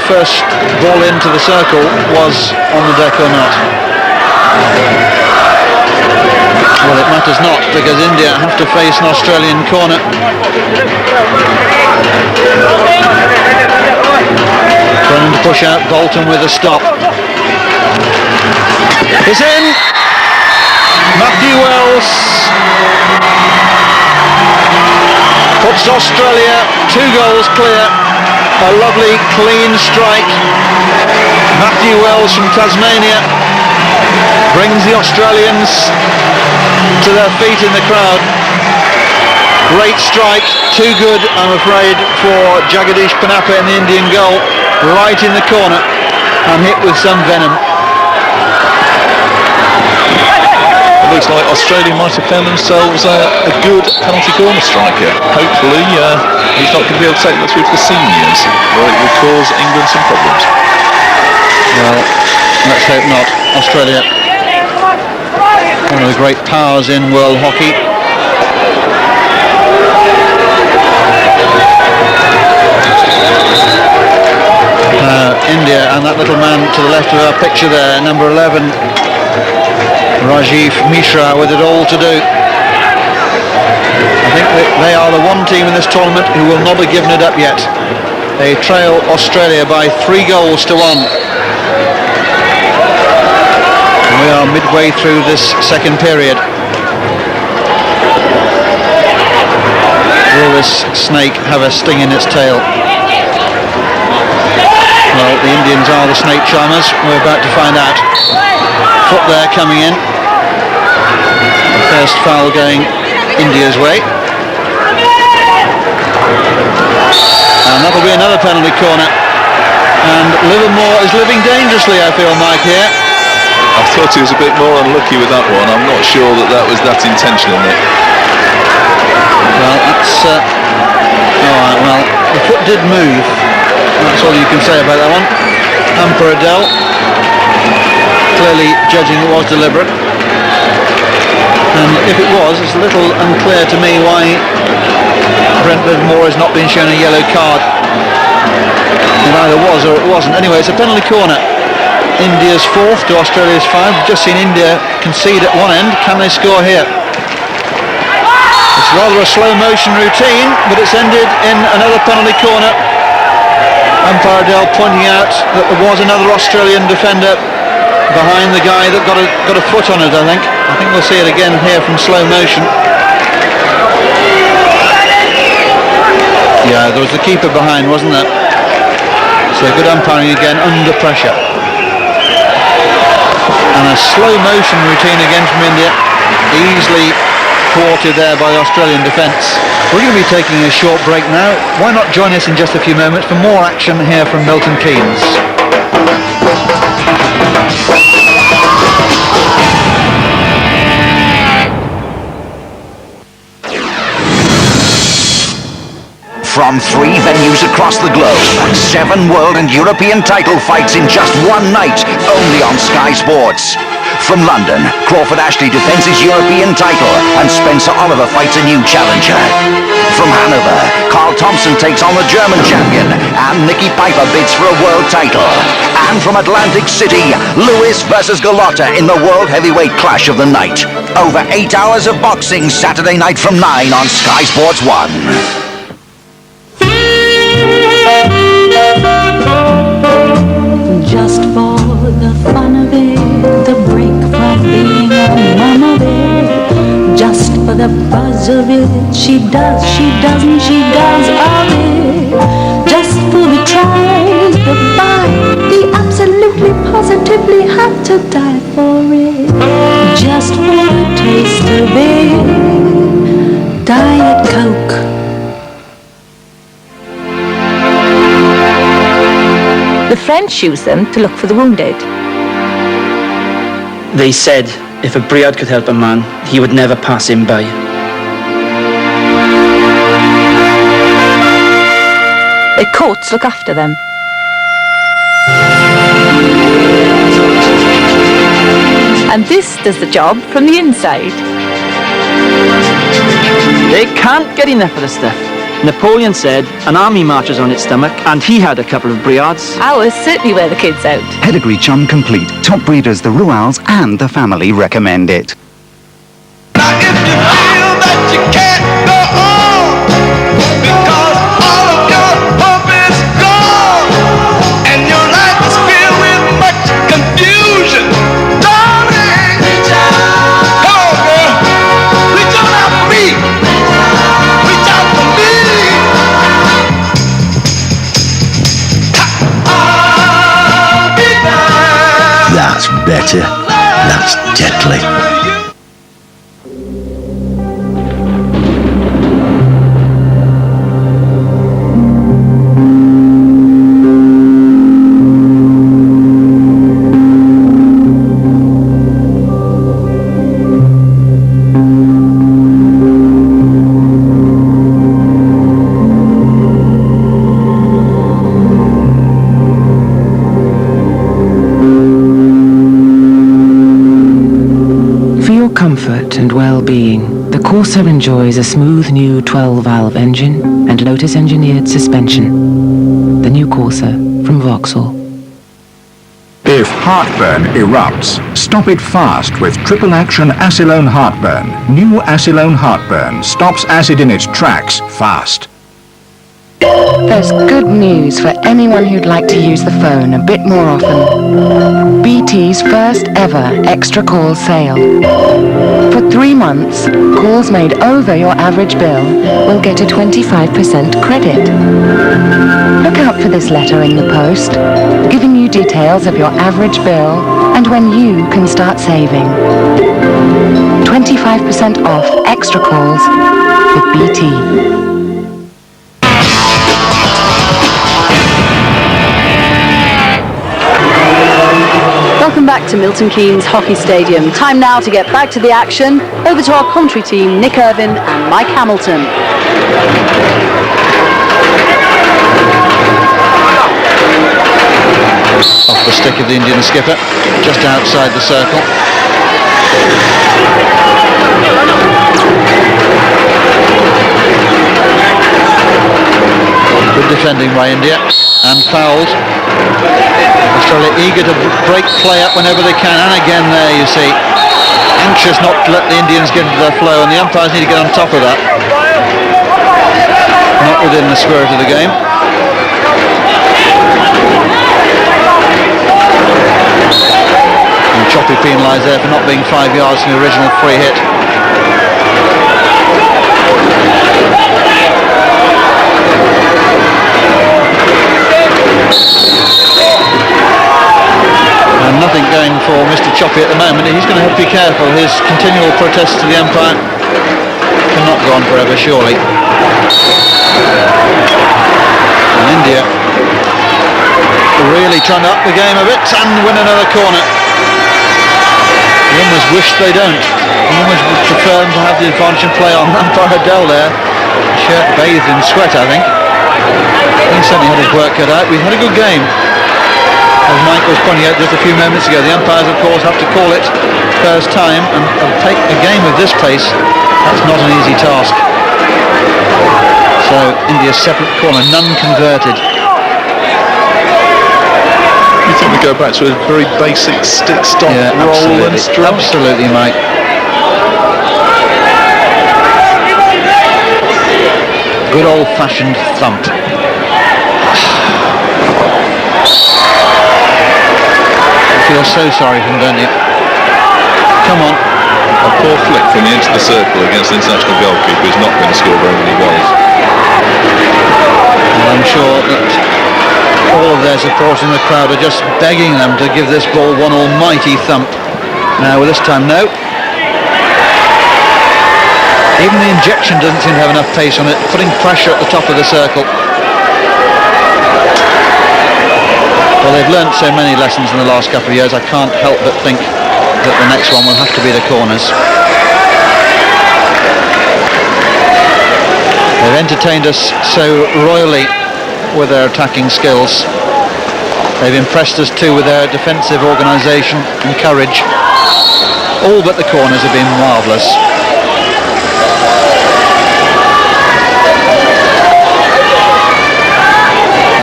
first ball into the circle was on the deck or not. Well, it matters not, because India have to face an Australian corner. Trying to push out Bolton with a stop. It's in! Matthew Wells puts Australia 2 goals clear. A lovely clean strike. Matthew Wells from Tasmania brings the Australians to their feet in the crowd. Great strike, too good, I'm afraid, for Jagadish Panapa in the Indian goal, right in the corner and hit with some venom. It looks like Australia might have found themselves a good penalty corner striker. Hopefully he's not going to be able to take that through to the seniors, or it will cause England some problems. Well, let's hope not. Australia, one of the great powers in world hockey. India, and that little man to the left of our picture there, number 11, Rajiv Mishra, with it all to do. I think that they are the one team in this tournament who will not be given it up yet. They trail Australia by 3 goals to 1. And we are midway through this second period. Will this snake have a sting in its tail? Well, the Indians are the snake charmers. We're about to find out. Foot there coming in. The first foul going India's way. And that'll be another penalty corner. And Livermore is living dangerously, I feel, Mike, here. I thought he was a bit more unlucky with that one. I'm not sure that was that intentional, Nick. Well, that's... alright, well, the foot did move. That's all you can say about that one. Amper Adel clearly judging it was deliberate. And if it was, it's a little unclear to me why Brent Livermore has not been shown a yellow card. It either was or it wasn't. Anyway, it's a penalty corner. India's 4th to Australia's 5. We've just seen India concede at one end. Can they score here? It's rather a slow motion routine, but it's ended in another penalty corner. Umpire Adel pointing out that there was another Australian defender behind the guy that got a foot on it, I think. I think we'll see it again here from slow motion. Yeah, there was the keeper behind, wasn't there? So good umpiring again under pressure. And a slow motion routine again from India. Easily thwarted there by the Australian defence. We're going to be taking a short break now. Why not join us in just a few moments for more action here from Milton Keynes. From 3 venues across the globe, 7 world and European title fights in just one night, only on Sky Sports. From London, Crawford Ashley defends his European title and Spencer Oliver fights a new challenger. From Hanover, Carl Thompson takes on the German champion and Nicky Piper bids for a world title. And from Atlantic City, Lewis versus Galotta in the World Heavyweight Clash of the Night. Over 8 hours of boxing Saturday night from 9 on Sky Sports 1. Just for the fun of it, the break from being a mama bear. Just for the buzz of it, she does of it. Just for the try, the bite, the absolutely, positively had to die for it. Just for the taste of it, Diet Coke. The French use them to look for the wounded. They said if a Briard could help a man, he would never pass him by. Their coats look after them. And this does the job from the inside. They can't get enough of the stuff. Napoleon said an army marches on its stomach, and he had a couple of Briards. Ours certainly wear the kids out. Pedigree chum complete. Top breeders, the Ruals and the family recommend it. Now if you feel that you can't go on because all of your hope is gone and your life is filled with much confusion, darling, reach out. Come on, girl. Reach on out for me. Reach out for me. I'll be there. That's better. That's deadly. Comfort and well-being, the Corsa enjoys a smooth new 12-valve engine and Lotus-engineered suspension. The new Corsa from Vauxhall. If heartburn erupts, stop it fast with triple action Acylone Heartburn. New Acylone Heartburn stops acid in its tracks fast. There's good news for anyone who'd like to use the phone a bit more often. BT's first ever extra call sale. For 3 months, calls made over your average bill will get a 25% credit. Look out for this letter in the post, giving you details of your average bill and when you can start saving. 25% off extra calls with BT. Welcome back to Milton Keynes Hockey Stadium. Time now to get back to the action. Over to our commentary team, Nick Irvin and Mike Hamilton. Off the stick of the Indian skipper, just outside the circle. Good defending by India, and fouled. Australia eager to break play up whenever they can, and again there you see, anxious not to let the Indians get into their flow, and the umpires need to get on top of that. Not within the spirit of the game. And Choppy penalised there for not being 5 yards from the original free hit. And nothing going for Mr. Choppy at the moment. He's going to have to be careful. His continual protests to the umpire cannot go on forever, surely. And India really trying to up the game a bit and win another corner. You almost wish they don't. You almost would prefer them to have the advantage and play on umpire Adele there. Shirt bathed in sweat, I think. He certainly had his work cut out. We've had a good game. As Mike was pointing out just a few moments ago, the umpires, of course, have to call it first time, and take a game of this pace, that's not an easy task. So, India's separate corner, none converted. You think we go back to a very basic stick, stop, roll and strike? Absolutely, Mike. Good old-fashioned thump. Feel so sorry for him, don't you? Come on. A poor flick from the edge of the circle against the international goalkeeper who's not going to score very many goals. And I'm sure that all of their supporters in the crowd are just begging them to give this ball one almighty thump. Now, this time, no. Even the injection doesn't seem to have enough pace on it, putting pressure at the top of the circle. Well, they've learnt so many lessons in the last couple of years, I can't help but think that the next one will have to be the corners. They've entertained us so royally with their attacking skills. They've impressed us too with their defensive organisation and courage. All but the corners have been marvellous.